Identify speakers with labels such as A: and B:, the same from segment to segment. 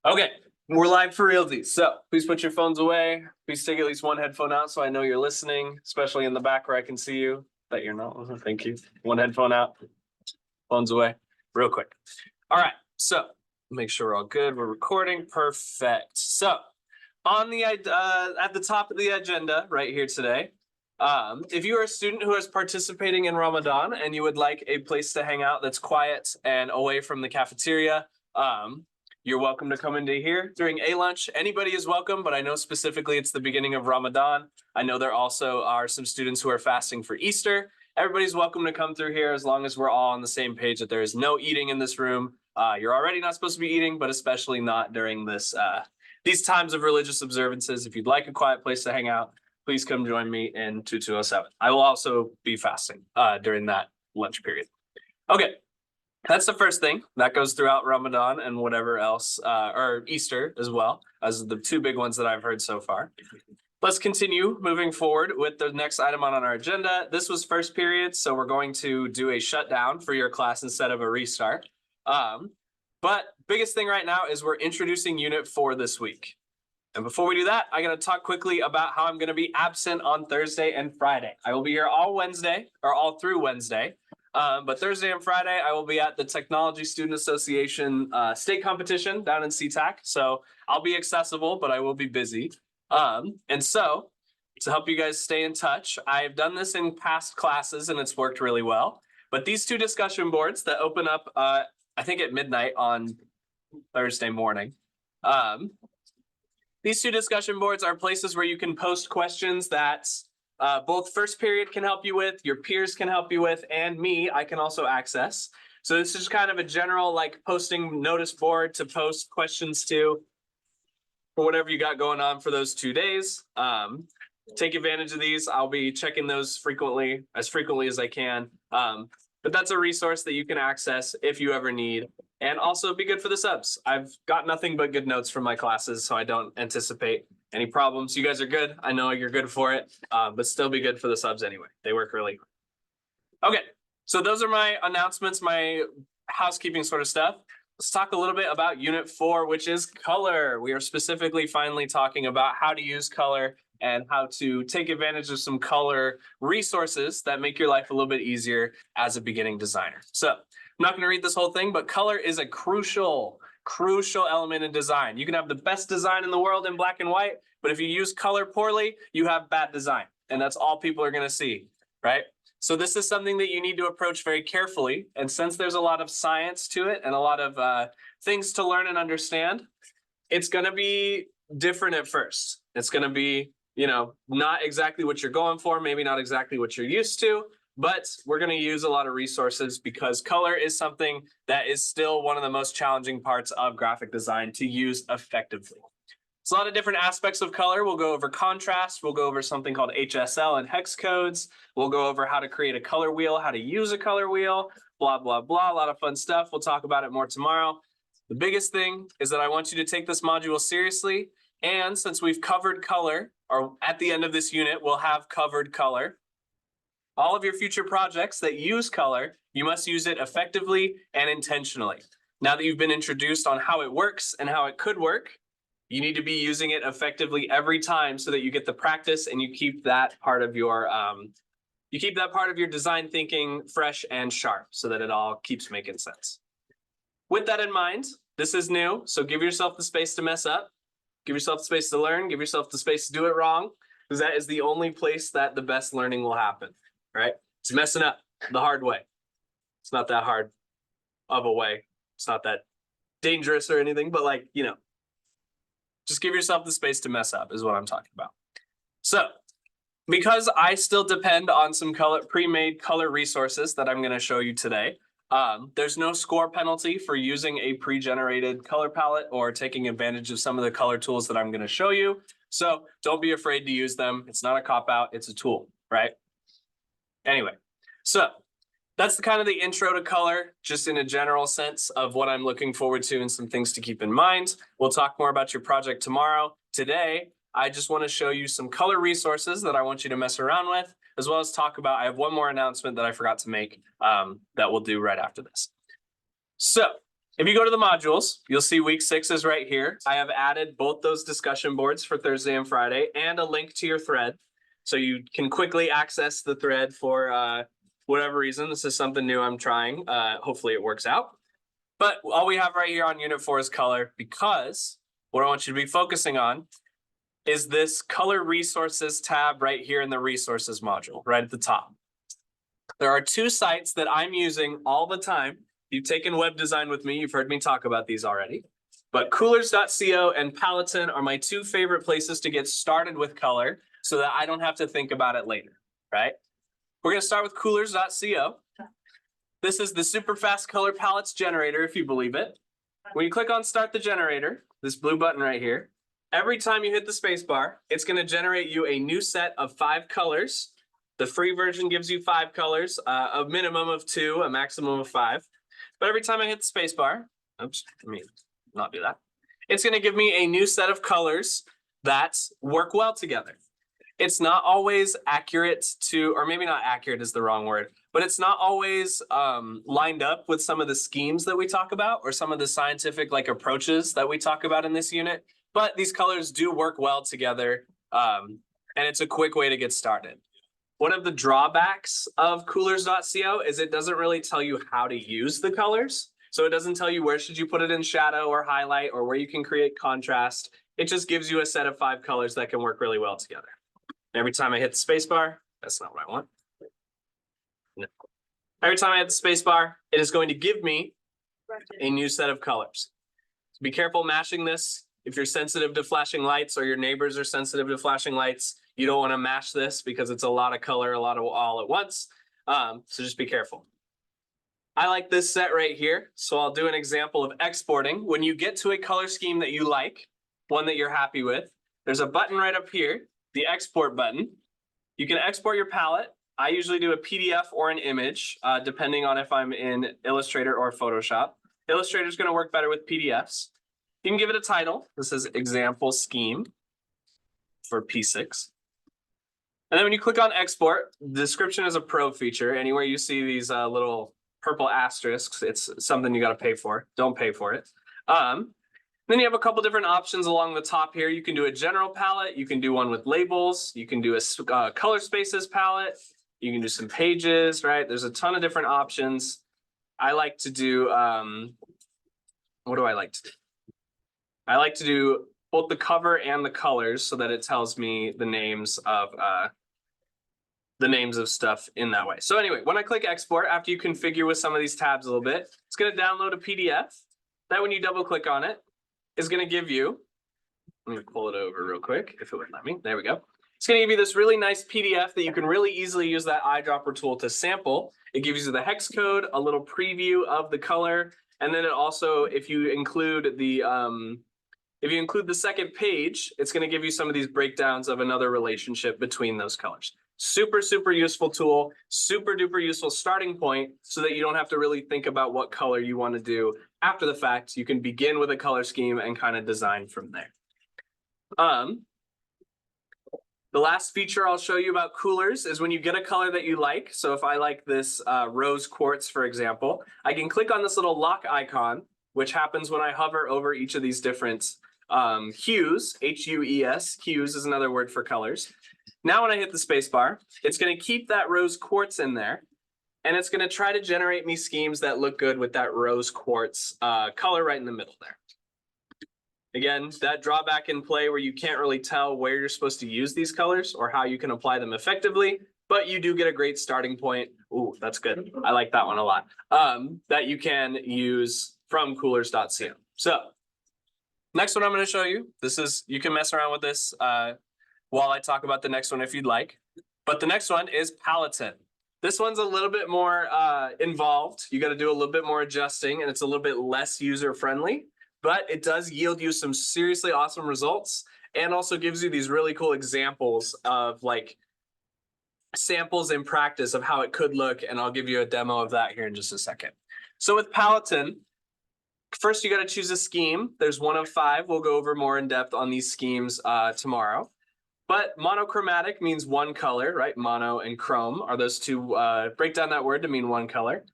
A: Okay, we're live for realty. So please put your phones away. Please take at least one headphone out so I know you're listening, especially in the back where I can see you. That you're not. Thank you. One headphone out, phones away, real quick. All right, so make sure we're all good. We're recording. Perfect. So on the at the top of the agenda right here today, if you are a student who is participating in Ramadan and you would like a place to hang out that's quiet and away from the cafeteria, you're welcome to come into here during a lunch. Anybody is welcome, but I know specifically it's the beginning of Ramadan. I know there also are some students who are fasting for Easter. Everybody's welcome to come through here as long as we're all on the same page that there is no eating in this room. You're already not supposed to be eating, but especially not during this these times of religious observances. If you'd like a quiet place to hang out, please come join me in 2207. I will also be fasting during that lunch period. Okay. That's the first thing that goes throughout Ramadan and whatever else, or Easter as well, as the two big ones that I've heard so far. Let's continue moving forward with the next item on our agenda. This was first period, so we're going to do a shutdown for your class instead of a restart. But biggest thing right now is we're introducing Unit 4 this week. And before we do that, I got to talk quickly about how I'm going to be absent on Thursday and Friday. I will be here all Wednesday, or all through Wednesday. But Thursday and Friday, I will be at the Technology Student Association state competition down in SeaTac. So I'll be accessible, but I will be busy. And so to help you guys stay in touch, I've done this in past classes and it's worked really well. But these two discussion boards that open up, I think at midnight on Thursday morning, these two discussion boards are places where you can post questions that both first period can help you with, your peers can help you with, and me, I can also access. So this is kind of a general like posting notice board to post questions to for whatever you got going on for those 2 days. Take advantage of these. I'll be checking those frequently as I can. But that's a resource that you can access if you ever need, and also be good for the subs. I've got nothing but good notes from my classes, so I don't anticipate any problems. You guys are good. I know you're good for it, but still be good for the subs anyway. They work really good. Okay, so those are my announcements, my housekeeping sort of stuff. Let's talk a little bit about Unit 4, which is color. We are specifically finally talking about how to use color and how to take advantage of some color resources that make your life a little bit easier as a beginning designer. So I'm not going to read this whole thing, but color is a crucial element in design. You can have the best design in the world in black and white, but if you use color poorly, you have bad design. And that's all people are going to see, right? So this is something that you need to approach very carefully. And since there's a lot of science to it and a lot of things to learn and understand, it's going to be different at first. It's going to be, you know, not exactly what you're going for, maybe not exactly what you're used to, but we're going to use a lot of resources because color is something that is still one of the most challenging parts of graphic design to use effectively. It's a lot of different aspects of color. We'll go over contrast. We'll go over something called HSL and hex codes. We'll go over how to create a color wheel, how to use a color wheel, blah, blah, blah. A lot of fun stuff. We'll talk about it more tomorrow. The biggest thing is that I want you to take this module seriously. And since we've covered color, or at the end of this unit, we'll have covered color. All of your future projects that use color, you must use it effectively and intentionally. Now that you've been introduced on how it works and how it could work, you need to be using it effectively every time so that you get the practice and you keep that part of your design thinking fresh and sharp so that it all keeps making sense. With that in mind, this is new, so give yourself the space to mess up. Give yourself the space to learn. Give yourself the space to do it wrong, because that is the only place that the best learning will happen, right? It's messing up the hard way. It's not that hard of a way. It's not that dangerous or anything, but like, you know, just give yourself the space to mess up is what I'm talking about. So because I still depend on some pre-made color resources that I'm going to show you today, there's no score penalty for using a pre-generated color palette or taking advantage of some of the color tools that I'm going to show you. So don't be afraid to use them. It's not a cop-out, it's a tool, right? Anyway, so that's kind of the intro to color, just in a general sense of what I'm looking forward to and some things to keep in mind. We'll talk more about your project tomorrow. Today, I just want to show you some color resources that I want you to mess around with, as well as talk about, I have one more announcement that I forgot to make that we'll do right after this. So If you go to the modules, you'll see week 6 is right here. I have added both those discussion boards for Thursday and Friday and a link to your thread. So you can quickly access the thread for whatever reason. This is something new I'm trying. Hopefully it works out. But all we have right here on Unit 4 is color, because what I want you to be focusing on is this color resources tab right here in the resources module, right at the top. There are 2 sites that I'm using all the time. You've taken web design with me. You've heard me talk about these already. But Coolors.co and Palleton are my 2 favorite places to get started with color so that I don't have to think about it later, right? We're going to start with Coolors.co. This is the super fast color palettes generator, if you believe it. When you click on start the generator, this blue button right here, every time you hit the space bar, it's going to generate you a new set of 5 colors. The free version gives you 5 colors, a minimum of 2, a maximum of 5. But every time I hit the space bar, oops, let me not do that. It's going to give me a new set of colors that work well together. It's not always accurate to, or maybe not accurate is the wrong word, but it's not always lined up with some of the schemes that we talk about or some of the scientific approaches that we talk about in this unit. But these colors do work well together, and it's a quick way to get started. One of the drawbacks of Coolors.co is it doesn't really tell you how to use the colors. So it doesn't tell you where should you put it in shadow or highlight or where you can create contrast. It just gives you a set of 5 colors that can work really well together. Every time I hit the space bar, that's not what I want. No. Every time I hit the space bar, it is going to give me a new set of colors. So be careful mashing this. If you're sensitive to flashing lights or your neighbors are sensitive to flashing lights, you don't want to mash this because it's a lot of color, a lot of all at once. So just be careful. I like this set right here. So I'll do an example of exporting. When you get to a color scheme that you like, one that you're happy with, there's a button right up here, the export button. You can export your palette. I usually do a PDF or an image, depending on if I'm in Illustrator or Photoshop. Illustrator is going to work better with PDFs. You can give it a title. This is example scheme for P6. And then when you click on export, the description is a pro feature. Anywhere you see these little purple asterisks, it's something you got to pay for. Don't pay for it. Then you have a couple different options along the top here. You can do a general palette. You can do one with labels. You can do a color spaces palette. You can do some pages, right? There's a ton of different options. I like to do, what do I like to do? I like to do both the cover and the colors so that it tells me the names of stuff in that way. So anyway, when I click export, after you configure with some of these tabs a little bit, it's going to download a PDF. That when you double click on it, is going to give you, let me pull it over real quick if it would let me. There we go. It's going to give you this really nice PDF that you can really easily use that eyedropper tool to sample. It gives you the hex code, a little preview of the color, and then it also, if you include the second page, it's going to give you some of these breakdowns of another relationship between those colors. Super, super useful tool, super duper useful starting point so that you don't have to really think about what color you want to do after the fact. You can begin with a color scheme and kind of design from there. The last feature I'll show you about Coolors is when you get a color that you like. So if I like this rose quartz, for example, I can click on this little lock icon, which happens when I hover over each of these different hues, H-U-E-S, hues is another word for colors. Now when I hit the space bar, it's going to keep that rose quartz in there, and it's going to try to generate me schemes that look good with that rose quartz color right in the middle there. Again, that drawback in play where you can't really tell where you're supposed to use these colors or how you can apply them effectively, but you do get a great starting point. Ooh, that's good. I like that one a lot. That you can use from Coolors.co. So next one I'm going to show you, you can mess around with this while I talk about the next one if you'd like. But the next one is Palleton. This one's a little bit more involved. You got to do a little bit more adjusting, and it's a little bit less user-friendly, but it does yield you some seriously awesome results and also gives you these really cool examples of samples in practice of how it could look, and I'll give you a demo of that here in just a second. So with Palleton, first you got to choose a scheme. There's one of 5. We'll go over more in depth on these schemes tomorrow. But monochromatic means one color, right? Mono and chrome are those two, break down that word to mean one color.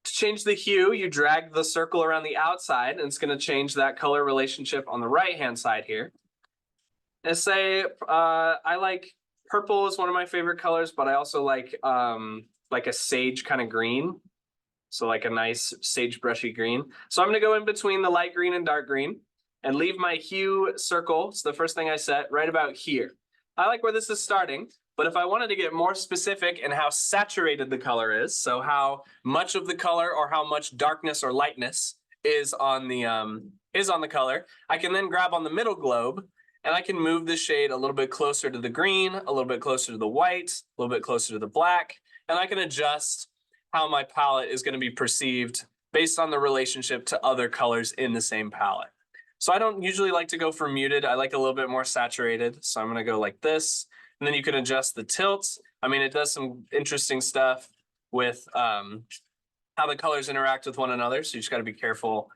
A: To change the hue, you drag the circle around the outside, and it's going to change that color relationship on the right-hand side here. And say, I like purple is one of my favorite colors, but I also like a sage kind of green. So like a nice sage brushy green. So I'm going to go in between the light green and dark green and leave my hue circle. So the first thing I set right about here. I like where this is starting, but if I wanted to get more specific in how saturated the color is, so how much of the color or how much darkness or lightness is on the color, I can then grab on the middle globe and I can move the shade a little bit closer to the green, a little bit closer to the white, a little bit closer to the black, and I can adjust how my palette is going to be perceived based on the relationship to other colors in the same palette. So I don't usually like to go for muted. I like a little bit more saturated. So I'm going to go like this. And then you can adjust the tilts. I mean, it does some interesting stuff with how the colors interact with one another. So you just got to be careful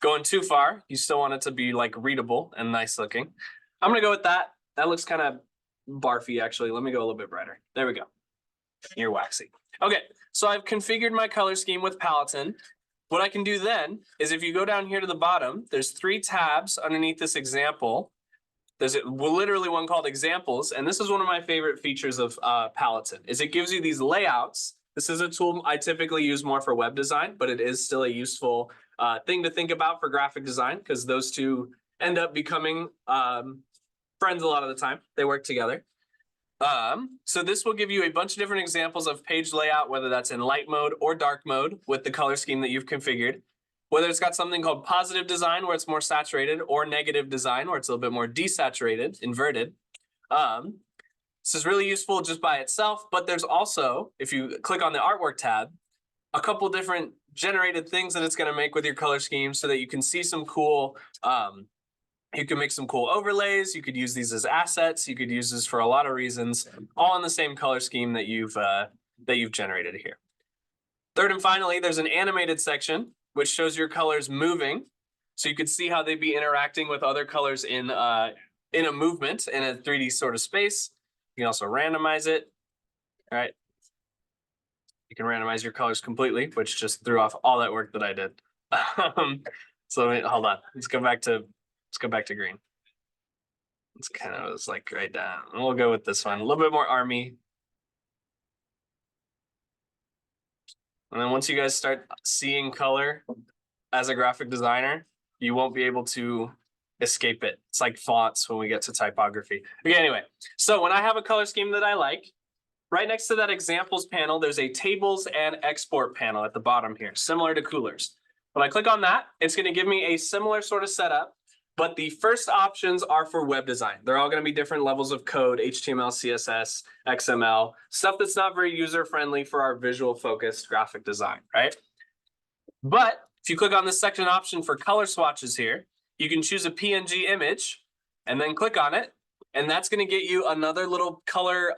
A: going too far. You still want it to be like readable and nice looking. I'm going to go with that. That looks kind of barfy, actually. Let me go a little bit brighter. There we go. You're waxy. Okay, so I've configured my color scheme with Palleton. What I can do then is if you go down here to the bottom, there's 3 tabs underneath this example. There's literally one called examples. And this is one of my favorite features of Palleton is it gives you these layouts. This is a tool I typically use more for web design, but it is still a useful thing to think about for graphic design because those two end up becoming friends a lot of the time. They work together. So this will give you a bunch of different examples of page layout, whether that's in light mode or dark mode with the color scheme that you've configured. Whether it's got something called positive design where it's more saturated or negative design where it's a little bit more desaturated, inverted. This is really useful just by itself, but there's also, if you click on the artwork tab, a couple different generated things that it's going to make with your color scheme so that you can see some cool you can make some cool overlays. You could use these as assets. You could use this for a lot of reasons, all in the same color scheme that you've generated here. Third and finally, there's an animated section which shows your colors moving, so you could see how they'd be interacting with other colors in a movement in a 3D sort of space. You can also randomize it. All right, you can randomize your colors completely, which just threw off all that work that I did. So hold on. Let's go back to green. It's kind of like right down. We'll go with this one. A little bit more army. And then once you guys start seeing color as a graphic designer, you won't be able to escape it. It's like fonts when we get to typography. Okay, anyway. So when I have a color scheme that I like, right next to that examples panel, there's a tables and export panel at the bottom here, similar to Coolors. When I click on that, it's going to give me a similar sort of setup. But the first options are for web design. They're all going to be different levels of code, HTML, CSS, XML, stuff that's not very user-friendly for our visual-focused graphic design, right? But if you click on the second option for color swatches here, you can choose a PNG image and then click on it. And that's going to get you another little color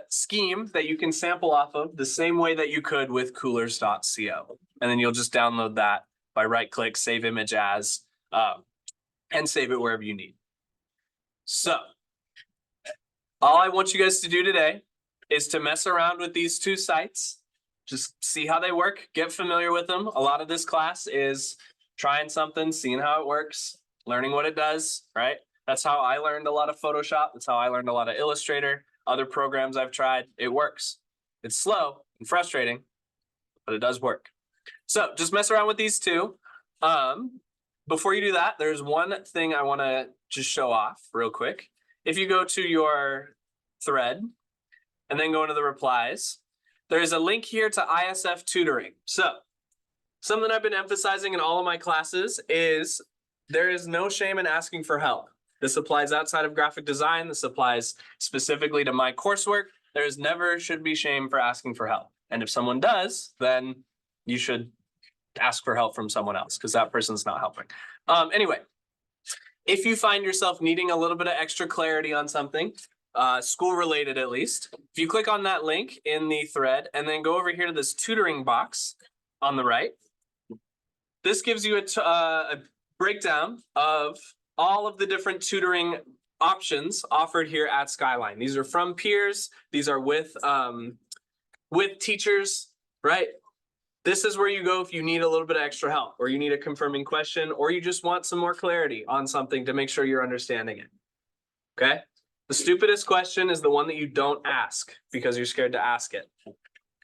A: scheme that you can sample off of the same way that you could with coolors.co. And then you'll just download that by right-click, save image as, and save it wherever you need. So all I want you guys to do today is to mess around with these 2 sites. Just see how they work, get familiar with them. A lot of this class is trying something, seeing how it works, learning what it does, right? That's how I learned a lot of Photoshop. That's how I learned a lot of Illustrator, other programs I've tried. It works. It's slow and frustrating, but it does work. So just mess around with these 2. Before you do that, there's one thing I want to just show off real quick. If you go to your thread and then go into the replies, there's a link here to ISF tutoring. So something I've been emphasizing in all of my classes is there is no shame in asking for help. This applies outside of graphic design. This applies specifically to my coursework. There is never should be shame for asking for help. And if someone does, then you should ask for help from someone else because that person's not helping. Anyway, if you find yourself needing a little bit of extra clarity on something, school related at least, if you click on that link in the thread and then go over here to this tutoring box on the right, this gives you a breakdown of all of the different tutoring options offered here at Skyline. These are from peers. These are with teachers, right? This is where you go if you need a little bit of extra help, or you need a confirming question, or you just want some more clarity on something to make sure you're understanding it. Okay? The stupidest question is the one that you don't ask because you're scared to ask it.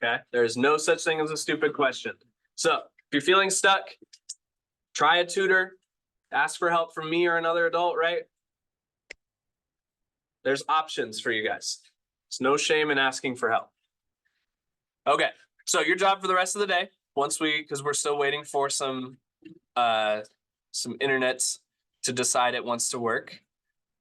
A: Okay? There is no such thing as a stupid question. So if you're feeling stuck, try a tutor, ask for help from me or another adult, right? There's options for you guys. There's no shame in asking for help. Okay, so your job for the rest of the day, because we're still waiting for some internets to decide it wants to work.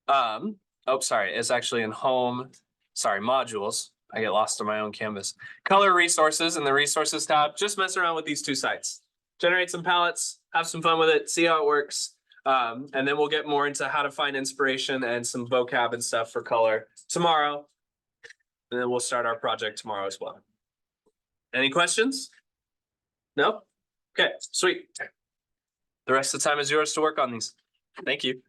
A: It's actually in home, modules. I get lost on my own canvas. Color resources in the resources tab. Just mess around with these two sites. Generate some palettes, have some fun with it, see how it works. And then we'll get more into how to find inspiration and some vocab and stuff for color tomorrow. And then we'll start our project tomorrow as well. Any questions? No? Okay, sweet. The rest of the time is yours to work on these. Thank you.